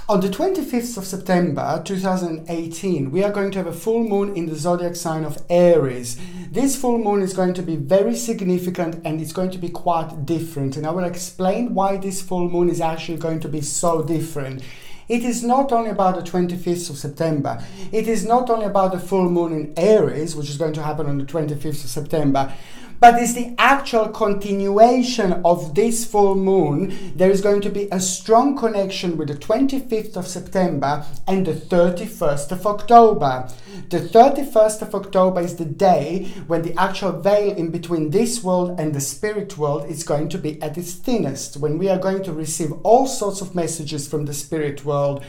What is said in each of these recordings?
On the 25th of September 2018, we are going to have a full moon in the zodiac sign of Aries. This full moon is going to be very significant and it's going to be quite different. And I will explain why this full moon is actually going to be so different. It is not only about the 25th of September. It is not only about the full moon in Aries, which is going to happen on the 25th of September, but it's the actual continuation of this full moon. There is going to be a strong connection with the 25th of September and the 31st of October. The 31st of October is the day when the actual veil in between this world and the spirit world is going to be at its thinnest, when we are going to receive all sorts of messages from the spirit world.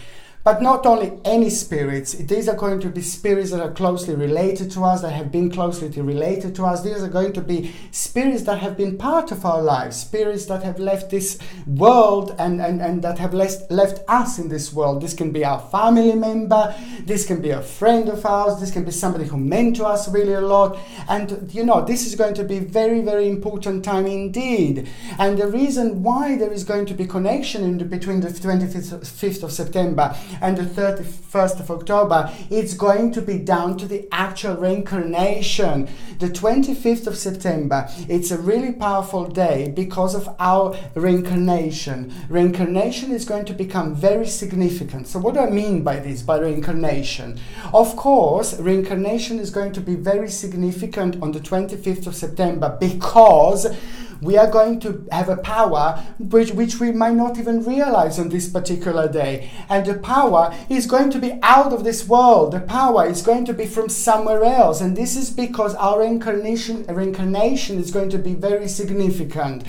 But not only any spirits, these are going to be spirits that are closely related to us, that have been closely related to us. These are going to be spirits that have been part of our lives, spirits that have left this world and that have left us in this world. This can be our family member, this can be a friend of ours, this can be somebody who meant to us really a lot. And you know, this is going to be very, very important time indeed. And the reason why there is going to be connection between the 25th of September and the 31st of October, it's going to be down to the actual reincarnation. The 25th of September, it's a really powerful day because of our reincarnation. Reincarnation is going to become very significant. So what do I mean by this, by reincarnation? Of course, reincarnation is going to be very significant on the 25th of September because we are going to have a power which we might not even realize on this particular day. And the power is going to be out of this world. The power is going to be from somewhere else. And this is because our reincarnation is going to be very significant.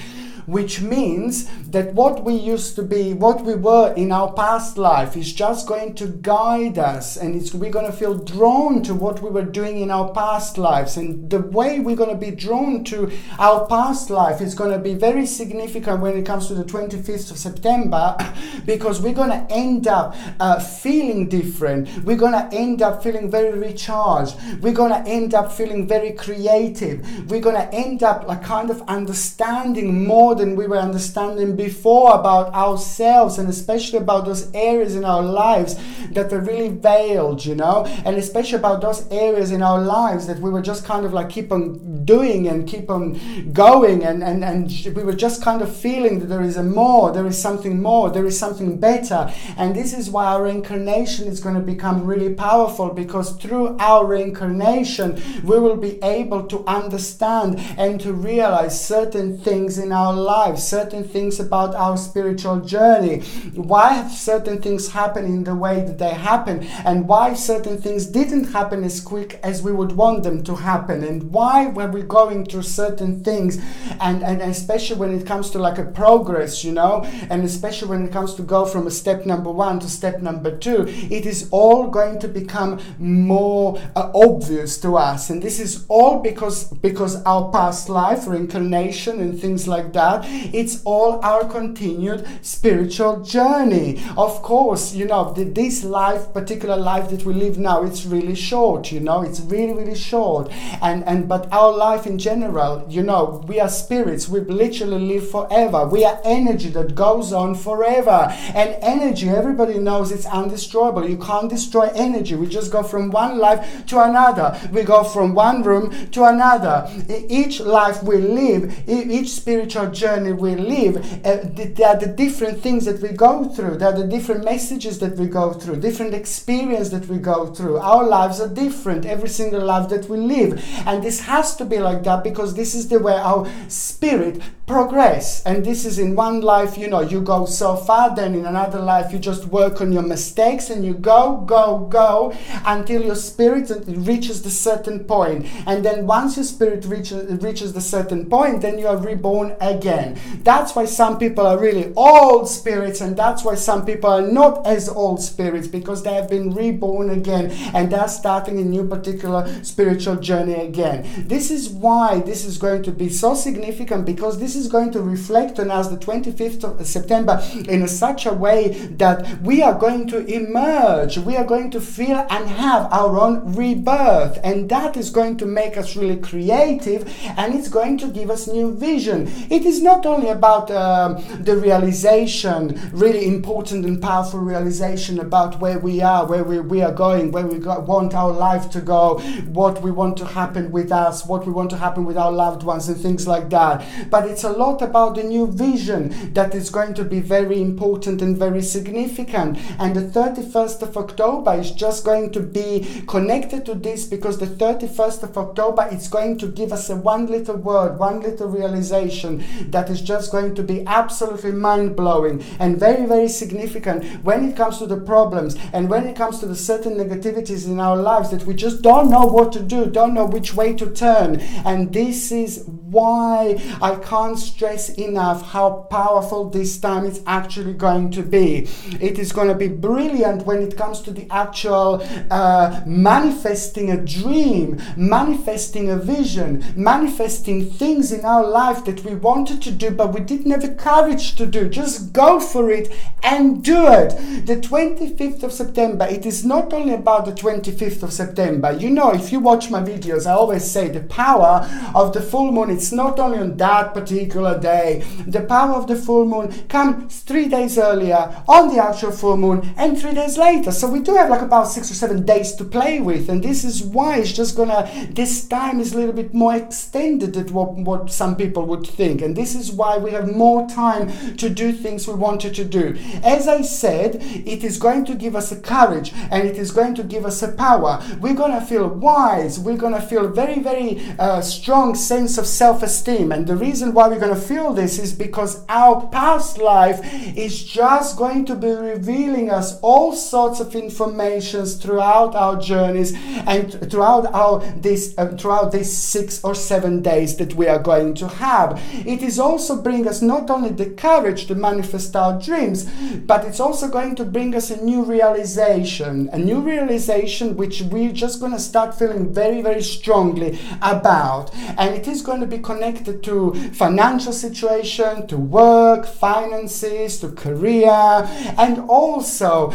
Which means that what we used to be, what we were in our past life is just going to guide us, and we're going to feel drawn to what we were doing in our past lives. And the way we're going to be drawn to our past life is going to be very significant when it comes to the 25th of September because we're going to end up feeling different. We're going to end up feeling very recharged. We're going to end up feeling very creative. We're going to end up like kind of understanding more than we were understanding before about ourselves, and especially about those areas in our lives that are really veiled, you know, and especially about those areas in our lives that we were just kind of like keep on doing and keep on going, and we were just kind of feeling that there is more, there is something better. And this is why our reincarnation is going to become really powerful, because through our reincarnation we will be able to understand and to realize certain things in our lives, certain things about our spiritual journey, why have certain things happened in the way that they happen, and why certain things didn't happen as quick as we would want them to happen, and why were we going through certain things, and especially when it comes to like a progress, you know, and especially when it comes to go from a step number 1 to step number 2, it is all going to become more obvious to us. And this is all because our past life, reincarnation and things like that, it's all our continued spiritual journey. Of course, you know, this particular life that we live now, it's really short, you know, it's really, really short. But our life in general, you know, we are spirits, we literally live forever. We are energy that goes on forever. And energy, everybody knows it's undestroyable. You can't destroy energy. We just go from one life to another. We go from one room to another. Each life we live, each spiritual journey we live, there are the different things that we go through. There are the different messages that we go through, different experience that we go through. Our lives are different, every single life that we live. And this has to be like that because this is the way our spirit progress. And this is in one life, you know, you go so far, then in another life you just work on your mistakes and you go until your spirit reaches the certain point. And then once your spirit reaches the certain point, then you are reborn again. That's why some people are really old spirits, and that's why some people are not as old spirits, because they have been reborn again and they're starting a new particular spiritual journey again. This is why this is going to be so significant, because this this is going to reflect on us the 25th of September in such a way that we are going to emerge, we are going to feel and have our own rebirth, and that is going to make us really creative, and it's going to give us new vision. It is not only about the realization, really important and powerful realization about where we are, where we are going, where we want our life to go, what we want to happen with us, what we want to happen with our loved ones and things like that. But it's a lot about the new vision that is going to be very important and very significant. And the 31st of October is just going to be connected to this, because the 31st of October is going to give us a one little word, one little realization that is just going to be absolutely mind-blowing and very, very significant when it comes to the problems and when it comes to the certain negativities in our lives that we just don't know what to do, don't know which way to turn. And this is why I can't stress enough how powerful this time is actually going to be. It is going to be brilliant when it comes to the actual manifesting a dream, manifesting a vision, manifesting things in our life that we wanted to do but we didn't have the courage to do. Just go for it and do it. The 25th of September, it is not only about the 25th of September. You know, if you watch my videos, I always say the power of the full moon, it's not only on that particular day. The power of the full moon comes 3 days earlier on the actual full moon and 3 days later. So we do have like about 6 or 7 days to play with, and this is why it's just gonna, this time is a little bit more extended than what some people would think, and this is why we have more time to do things we wanted to do. As I said, it is going to give us a courage, and it is going to give us a power. We're gonna feel wise, we're gonna feel very, very strong sense of self-esteem, and the reason why we're gonna feel this is because our past life is just going to be revealing us all sorts of informations throughout our journeys and throughout these 6 or 7 days that we are going to have. It is also bring us not only the courage to manifest our dreams, but it's also going to bring us a new realization which we're just going to start feeling very, very strongly about, and it is going to be connected to financial situation, to work, finances, to career, and also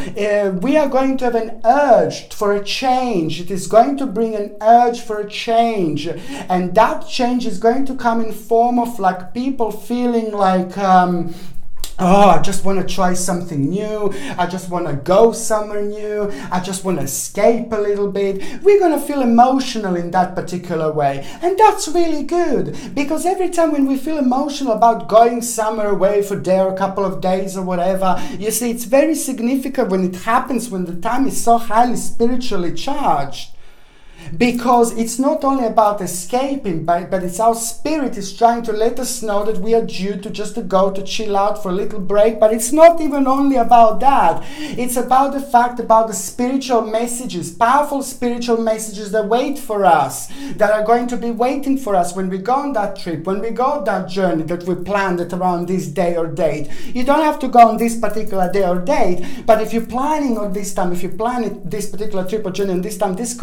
we are going to have an urge for a change. It is going to bring an urge for a change, and that change is going to come in form of like people feeling like oh, I just want to try something new. I just want to go somewhere new. I just want to escape a little bit. We're going to feel emotional in that particular way. And that's really good, because every time when we feel emotional about going somewhere away for a day or a couple of days or whatever, you see, it's very significant when it happens, when the time is so highly spiritually charged. Because it's not only about escaping, but it's our spirit is trying to let us know that we are due to just to go to chill out for a little break. But it's not even only about that. It's about the fact about the spiritual messages, powerful spiritual messages that wait for us, that are going to be waiting for us when we go on that trip, when we go on that journey that we planned it around this day or date. You don't have to go on this particular day or date, but if you're planning on this time, if you plan it, this particular trip or journey on this time, this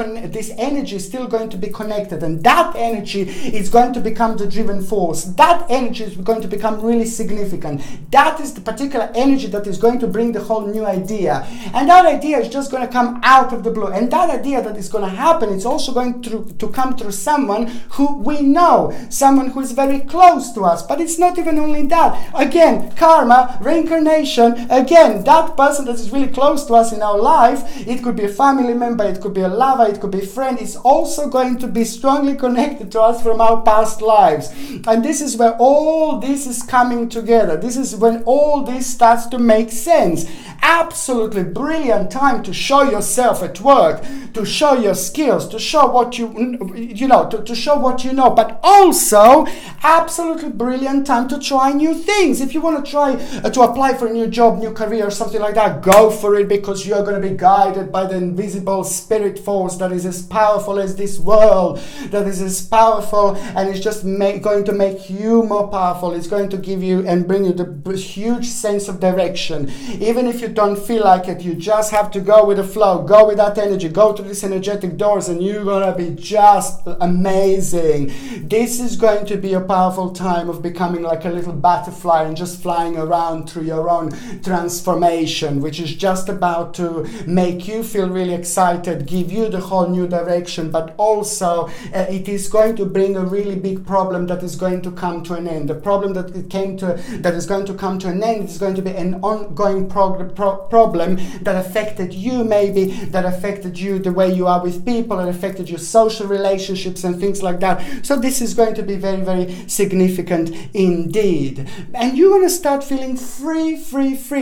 energy is still going to be connected, and that energy is going to become the driven force. That energy is going to become really significant. That is the particular energy that is going to bring the whole new idea, and that idea is just going to come out of the blue, and that idea that is going to happen, it's also going to come through someone who we know, someone who is very close to us. But it's not even only that. Again, karma, reincarnation, again, that person that is really close to us in our life, it could be a family member, it could be a lover, it could be a friend, is also going to be strongly connected to us from our past lives. And this is where all this is coming together. This is when all this starts to make sense. Absolutely brilliant time to show yourself at work, to show your skills, to show what to show what you know, but also absolutely brilliant time to try new things. If you want to try to apply for a new job, new career or something like that, go for it, because you're going to be guided by the invisible spirit force that is as powerful as this world, that is as powerful, and it's just going to make you more powerful. It's going to give you and bring you the huge sense of direction. Even if you you don't feel like it, you just have to go with the flow, go with that energy, go to these energetic doors, and you're gonna be just amazing. This is going to be a powerful time of becoming like a little butterfly and just flying around through your own transformation, which is just about to make you feel really excited, give you the whole new direction, but also it is going to bring a really big problem that is going to come to an end. The problem that is going to come to an end is going to be an ongoing problem that affected you, maybe that affected you the way you are with people, that affected your social relationships and things like that. So this is going to be very, very significant indeed. And you're going to start feeling free.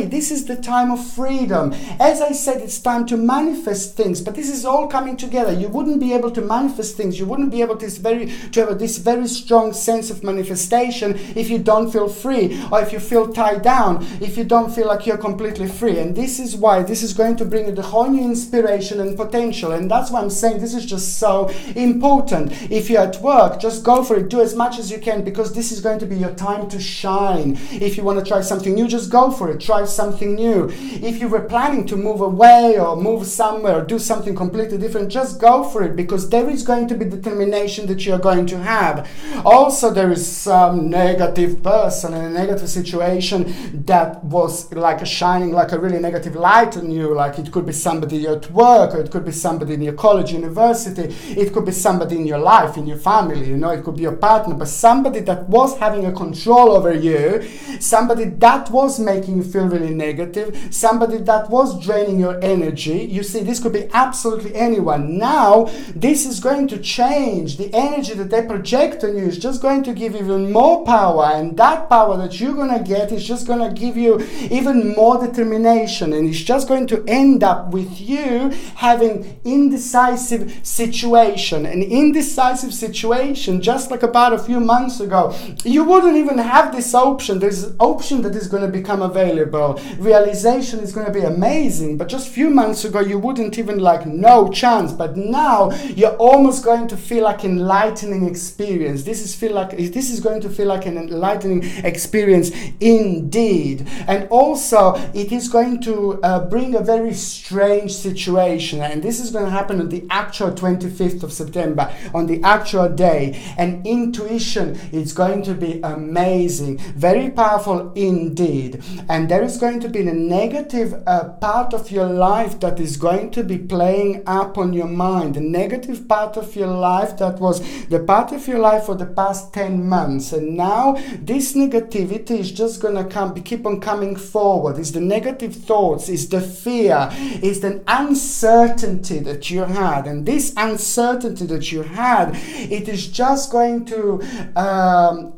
This is the time of freedom. As I said, it's time to manifest things, but this is all coming together. You wouldn't be able to manifest things, you wouldn't be able to have this very strong sense of manifestation if you don't feel free, or if you feel tied down, if you don't feel like you're completely free. And this is why this is going to bring you the whole new inspiration and potential. And that's why I'm saying this is just so important. If you're at work, just go for it, do as much as you can, because this is going to be your time to shine. If you want to try something new, just go for it, try something new. If you were planning to move away or move somewhere or do something completely different, just go for it, because there is going to be determination that you're going to have. Also, there is some negative person in a negative situation that was like shining like a really negative light on you. Like it could be somebody at work, or it could be somebody in your college, university, it could be somebody in your life, in your family, you know, it could be your partner, but somebody that was having a control over you, somebody that was making you feel really negative, somebody that was draining your energy. You see, this could be absolutely anyone. Now, this is going to change. The energy that they project on you is just going to give you even more power, and that power that you're going to get is just going to give you even more determination, and it's just going to end up with you having indecisive situation. An indecisive situation, just like about a few months ago, you wouldn't even have this option. There's an option that is going to become available. Realization is going to be amazing, but just a few months ago you wouldn't even like no chance. But now you're almost going to feel like an enlightening experience. This is going to feel like an enlightening experience indeed. And also it is going to bring a very strange situation, and this is going to happen on the actual 25th of September, on the actual day. And intuition is going to be amazing, very powerful indeed. And there is going to be a negative part of your life that is going to be playing up on your mind, the negative part of your life that was the part of your life for the past 10 months. And now this negativity is just going to keep on coming forward. It's the negative thoughts, it's the fear, it's the uncertainty that you had. And this uncertainty that you had, it is just going to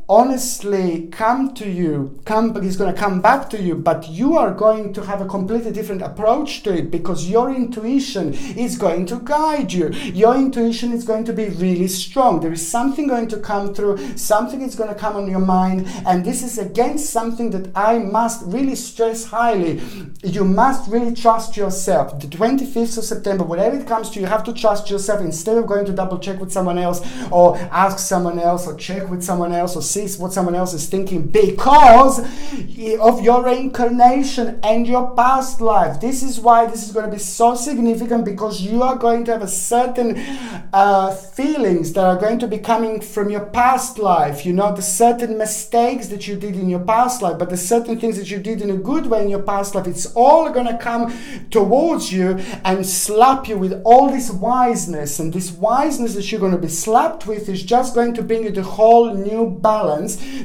honestly come to you, it's going to come back to you, but you are going to have a completely different approach to it, because your intuition is going to guide you. Your intuition is going to be really strong. There is something going to come through, something is going to come on your mind, and this is again something that I must really stress highly. You must really trust yourself. The 25th of September, whatever it comes to, you have to trust yourself instead of going to double check with someone else, or ask someone else, or check with someone else, or see what someone else is thinking, because of your reincarnation and your past life. This is why this is going to be so significant, because you are going to have a certain feelings that are going to be coming from your past life. You know, the certain mistakes that you did in your past life, but the certain things that you did in a good way in your past life, it's all going to come towards you and slap you with all this wiseness. And this wiseness that you're going to be slapped with is just going to bring you the whole new balance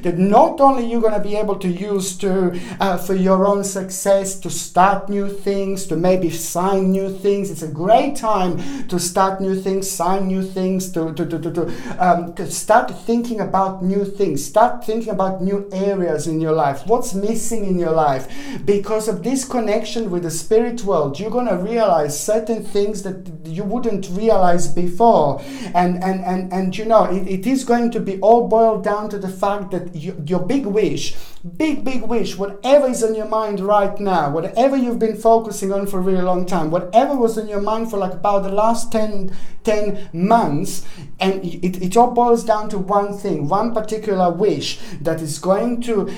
that not only you're going to be able to use to for your own success, to start new things, to maybe sign new things. It's a great time to start new things, sign new things, to start thinking about new things, start thinking about new areas in your life, what's missing in your life. Because of this connection with the spirit world, you're going to realize certain things that you wouldn't realize before. And you know, it is going to be all boiled down to the fact that your big wish, whatever is on your mind right now, whatever you've been focusing on for a really long time, whatever was on your mind for like about the last 10 months, and it all boils down to one thing, one particular wish that is going to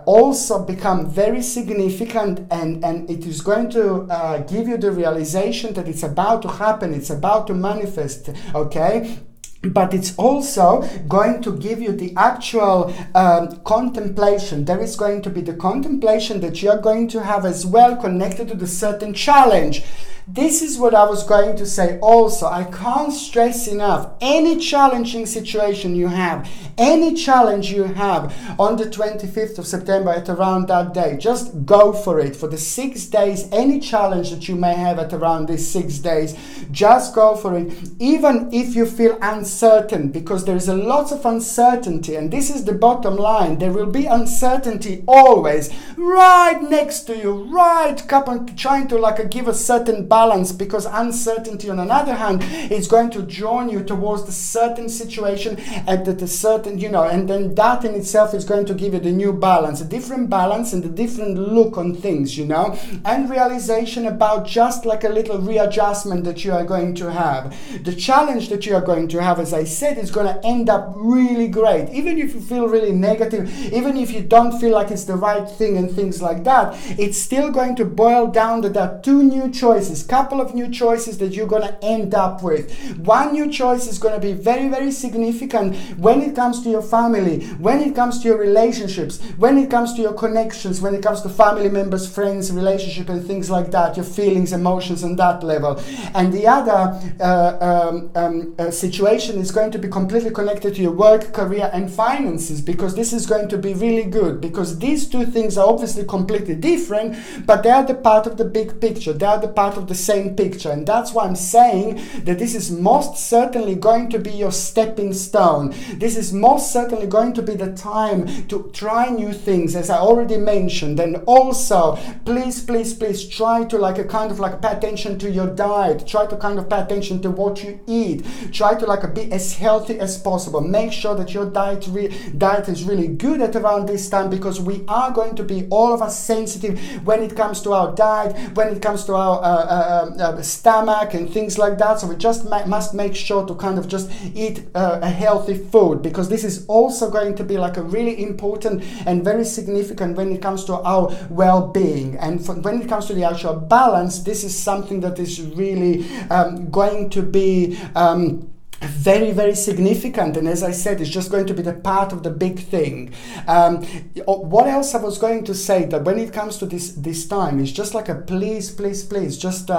also become very significant and it is going to give you the realization that it's about to happen, it's about to manifest, okay? But it's also going to give you the actual contemplation. There is going to be the contemplation that you're going to have as well, connected to the certain challenge. This is what I was going to say also. I can't stress enough, any challenging situation you have, any challenge you have on the 25th of September at around that day, just go for it. For the 6 days, any challenge that you may have at around these 6 days, just go for it. Even if you feel uncertain, because there is a lot of uncertainty, and this is the bottom line. There will be uncertainty always right next to you, right trying to give a certain balance, because uncertainty on another hand is going to join you towards the certain situation at the certain, and then that in itself is going to give you the new balance, a different balance and a different look on things, and realization about just like a little readjustment that you are going to have. The challenge that you are going to have, as I said, is going to end up really great. Even if you feel really negative, even if you don't feel like it's the right thing and things like that, it's still going to boil down to that two new choices, couple of new choices that you're going to end up with. One new choice is going to be very, very significant when it comes to your family, when it comes to your relationships, when it comes to your connections, when it comes to family members, friends, relationship and things like that, your feelings, emotions on that level. And the other situation is going to be completely connected to your work, career and finances, because this is going to be really good, because these two things are obviously completely different, but they are the part of the big picture. They are the part of the same picture, and that's why I'm saying that this is most certainly going to be your stepping stone. This is most certainly going to be the time to try new things, as I already mentioned. And also, please try to pay attention to your diet. Try to pay attention to what you eat. Try to be as healthy as possible. Make sure that your diet is really good at around this time, because we are going to be all of us sensitive when it comes to our diet, when it comes to our stomach and things like that. So we just must make sure to just eat a healthy food, because this is also going to be a really important and very significant when it comes to our well-being. And when it comes to the actual balance, this is something that is really going to be very, very significant, and as I said, it's just going to be the part of the big thing. What else I was going to say, that when it comes to this time, it's just please just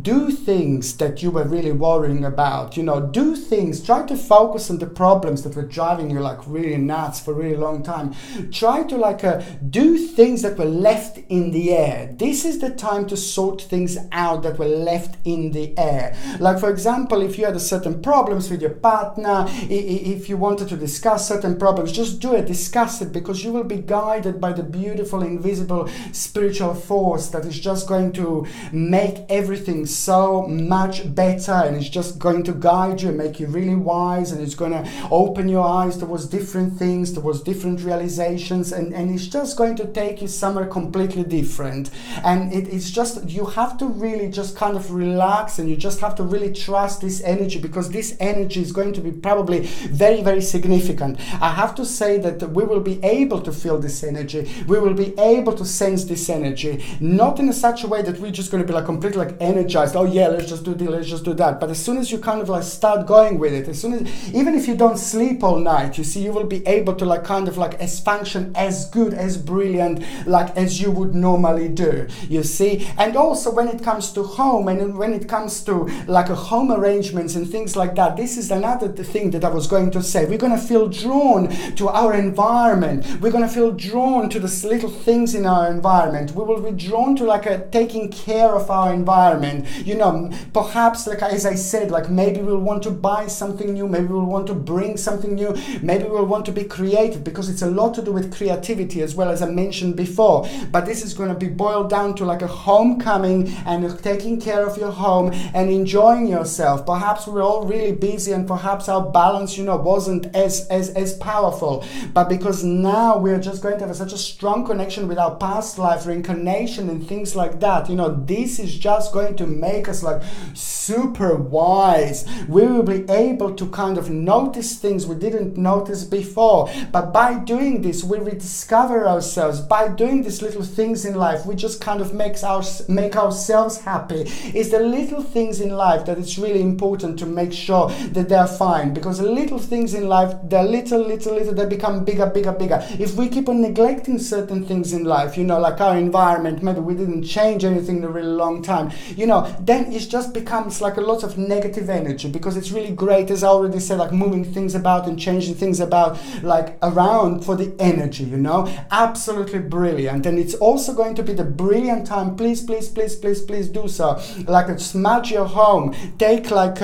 do things that you were really worrying about. Do things, try to focus on the problems that were driving you really nuts for a really long time. Try to do things that were left in the air. This is the time to sort things out that were left in the air. For example, if you had a certain problems with your partner, if you wanted to discuss certain problems, just do it, discuss it, because you will be guided by the beautiful, invisible, spiritual force that is just going to make everything so much better, and it's just going to guide you and make you really wise, and it's going to open your eyes towards different things, towards different realizations, and it's just going to take you somewhere completely different. And it's just, you have to really just relax, and you just have to really trust this energy, because this energy is going to be probably very, very significant. I have to say that we will be able to feel this energy. We will be able to sense this energy, not in such a way that we're just going to be completely energized. Oh yeah, let's just do this, let's just do that. But as soon as you start going with it, as soon as, even if you don't sleep all night, you see, you will be able to as function as good, as brilliant, as you would normally do, you see. And also when it comes to home, and when it comes to home arrangements and things like that, this is another thing that I was going to say. We're going to feel drawn to our environment. We're going to feel drawn to the little things in our environment. We will be drawn to taking care of our environment. Perhaps as I said, maybe we'll want to buy something new, maybe we'll want to bring something new, maybe we'll want to be creative, because it's a lot to do with creativity as well, as I mentioned before. But this is going to be boiled down to a homecoming and taking care of your home and enjoying yourself. Perhaps we're all really really busy and perhaps our balance, you know, wasn't as powerful. But because now we're just going to have such a strong connection with our past life, reincarnation and things like that, you know, this is just going to make us like super wise. We will be able to kind of notice things we didn't notice before. But by doing this, we rediscover ourselves. By doing these little things in life, we just kind of make ourselves happy. It's the little things in life that it's really important to make sure that they're fine, because the little things in life, they're little, they become bigger. If we keep on neglecting certain things in life, you know, like our environment, maybe we didn't change anything in a really long time, you know, then it just becomes like a lot of negative energy, because it's really great, as I already said, like moving things about and changing things about, like around for the energy, you know, absolutely brilliant. And it's also going to be the brilliant time, please do so, like smudge your home, take like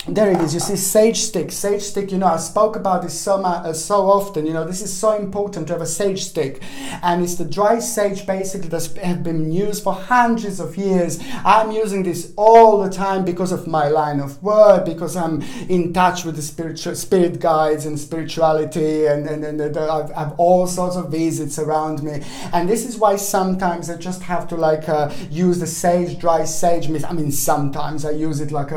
there it is, you see, sage stick, you know, I spoke about this so often, you know, this is so important to have a sage stick, and it's the dry sage basically that's been used for hundreds of years. I'm using this all the time because of my line of work, because I'm in touch with the spirit guides and spirituality, and I have all sorts of visits around me, and this is why sometimes I just have to like use the dry sage. I mean, sometimes I use it like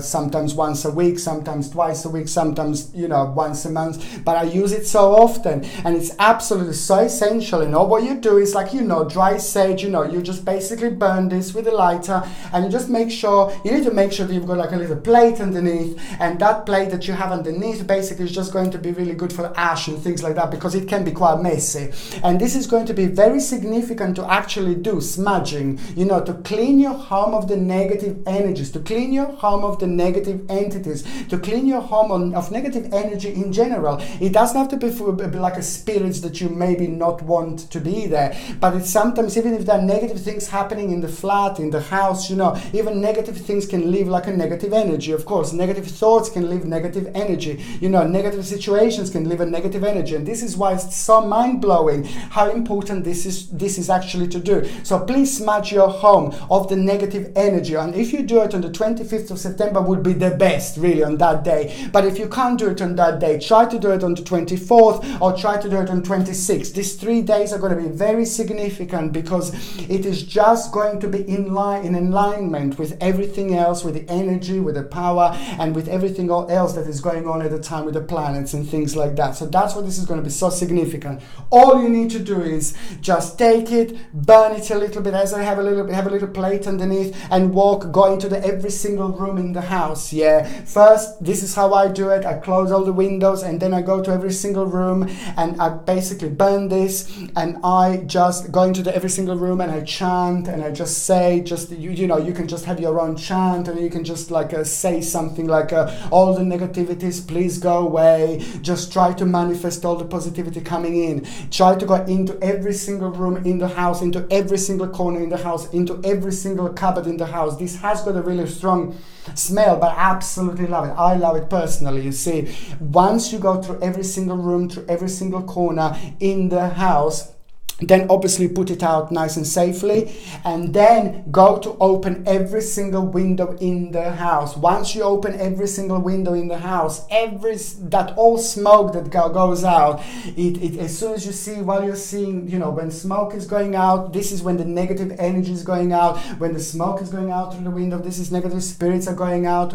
sometimes once a week, sometimes twice a week, sometimes, you know, once a month, but I use it so often, and it's absolutely so essential. You know, what you do is like, you know, dry sage, you know, you just basically burn this with a lighter, and you just make sure, you need to make sure that you've got like a little plate underneath, and that plate that you have underneath basically is just going to be really good for ash and things like that, because it can be quite messy. And this is going to be very significant to actually do smudging, you know, to clean your home of the negative energies, to clean your home of the negative entities, to clean your home of negative energy in general. It doesn't have to be like a spirits that you maybe not want to be there, but it's sometimes, even if there are negative things happening in the flat, in the house, you know, even negative things can leave like a negative energy. Of course, negative thoughts can leave negative energy, you know, negative situations can leave a negative energy, and this is why it's so mind-blowing how important this is actually to do. So please smudge your home of the negative energy, and if you do it on the 25th of September would be the best, really, on that day. But if you can't do it on that day, try to do it on the 24th, or try to do it on 26th. These 3 days are going to be very significant, because it is just going to be in alignment with everything else, with the energy, with the power, and with everything else that is going on at the time with the planets and things like that. So that's why this is going to be so significant. All you need to do is just take it, burn it a little bit, as I have a little plate underneath, and go into every single room in the house. Yeah, first, this is how I do it. I close all the windows, and then I go to every single room, and I basically burn this, and I just go into every single room, and I chant, and I just say, you know, you can just have your own chant, and you can just like say something like all the negativities, please go away. Just try to manifest all the positivity coming in. Try to go into every single room in the house, into every single corner in the house, into every single cupboard in the house. This has got a really strong smell, but I absolutely love it. I love it personally. You see, once you go through every single room, through every single corner in the house, then obviously put it out nice and safely, and then go to open every single window in the house. Once you open every single window in the house, that all smoke that goes out, it as soon as you see, while you're seeing, you know, when smoke is going out, this is when the negative energy is going out. When the smoke is going out through the window, this is negative spirits are going out,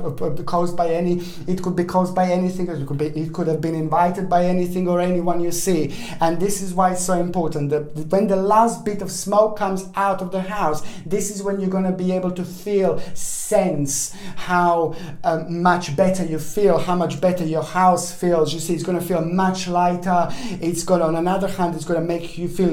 caused by it could be caused by anything, it could have been invited by anything or anyone you see. And this is why it's so important that when the last bit of smoke comes out of the house, this is when you're going to be able to sense how much better you feel, how much better your house feels. You see, it's going to feel much lighter. It's going to, on another hand, it's going to make you feel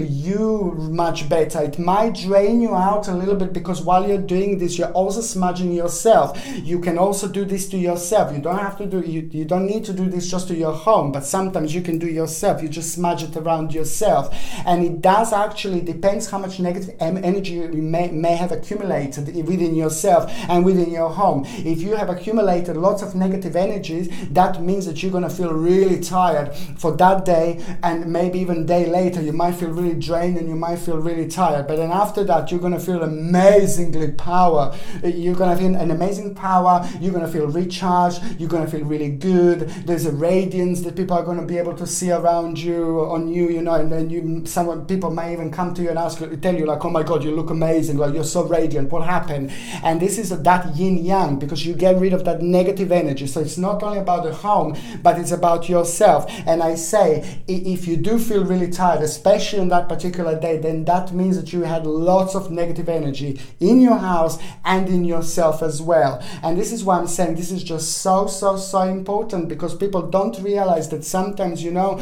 much better. It might drain you out a little bit, because while you're doing this, you're also smudging yourself. You can also do this to yourself. You don't have to do, you don't need to do this just to your home, but sometimes you can do yourself. You just smudge it around yourself, and it does actually depends how much negative energy you may have accumulated within yourself and within your home. If you have accumulated lots of negative energies, that means that you're going to feel really tired for that day, and maybe even a day later you might feel really drained and you might feel really tired. But then after that, you're going to feel amazingly power. You're going to feel an amazing power. You're going to feel recharged. You're going to feel really good. There's a radiance that people are going to be able to see around you, on you, you know, and then some people may even come to you and tell you like, oh my God, you look amazing, like you're so radiant, what happened? And this is that yin yang, because you get rid of that negative energy. So it's not only about the home, but it's about yourself. And I say, if you do feel really tired, especially on that particular day, then that means that you had lots of negative energy in your house and in yourself as well. And this is why I'm saying this is just so important, because people don't realize that sometimes, you know,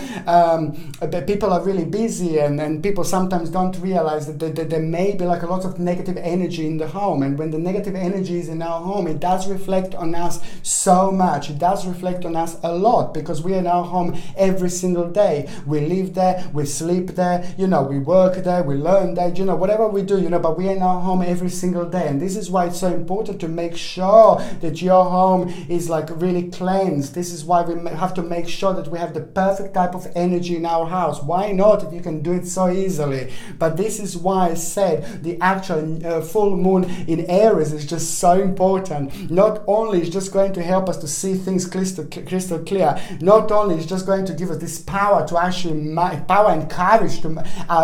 people are really busy, and people sometimes don't realize that there may be like a lot of negative energy in the home. And when the negative energy is in our home, it does reflect on us so much. It does reflect on us a lot, because we're in our home every single day. We live there, we sleep there, you know, we work there, we learn there, you know, whatever we do, you know, but we're in our home every single day. And this is why it's so important to make sure that your home is like really cleansed. This is why we have to make sure that we have the perfect type of energy in our house. Why not, if you can do it so easily? But this is why I said the actual full moon in Aries is just so important. Not only is just going to help us to see things crystal clear, not only is just going to give us this power to actually power and courage to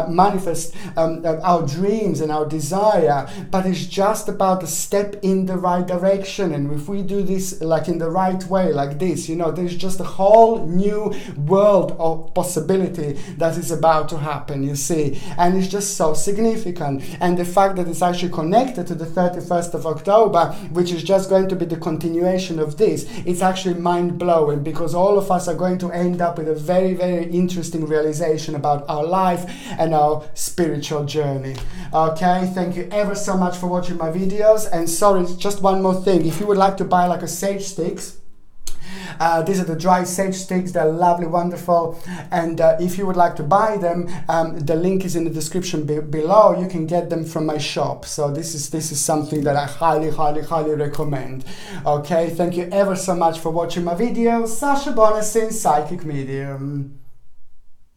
manifest our dreams and our desire, but it's just about a step in the right direction. And if we do this like in the right way, like this, you know, there's just a whole new world of possibility that is about to happen, you see. And it's just so significant. And the fact that it's actually connected to the 31st of October, which is just going to be the continuation of this, it's actually mind-blowing, because all of us are going to end up with a very interesting realization about our life and our spiritual journey. Okay, thank you ever so much for watching my videos. And sorry, just one more thing. If you would like to buy like a sage sticks, these are the dry sage sticks. They're lovely, wonderful. And if you would like to buy them, the link is in the description below. You can get them from my shop. So this is something that I highly recommend. Okay, thank you ever so much for watching my videos. Sasha Bonasin, Psychic Medium.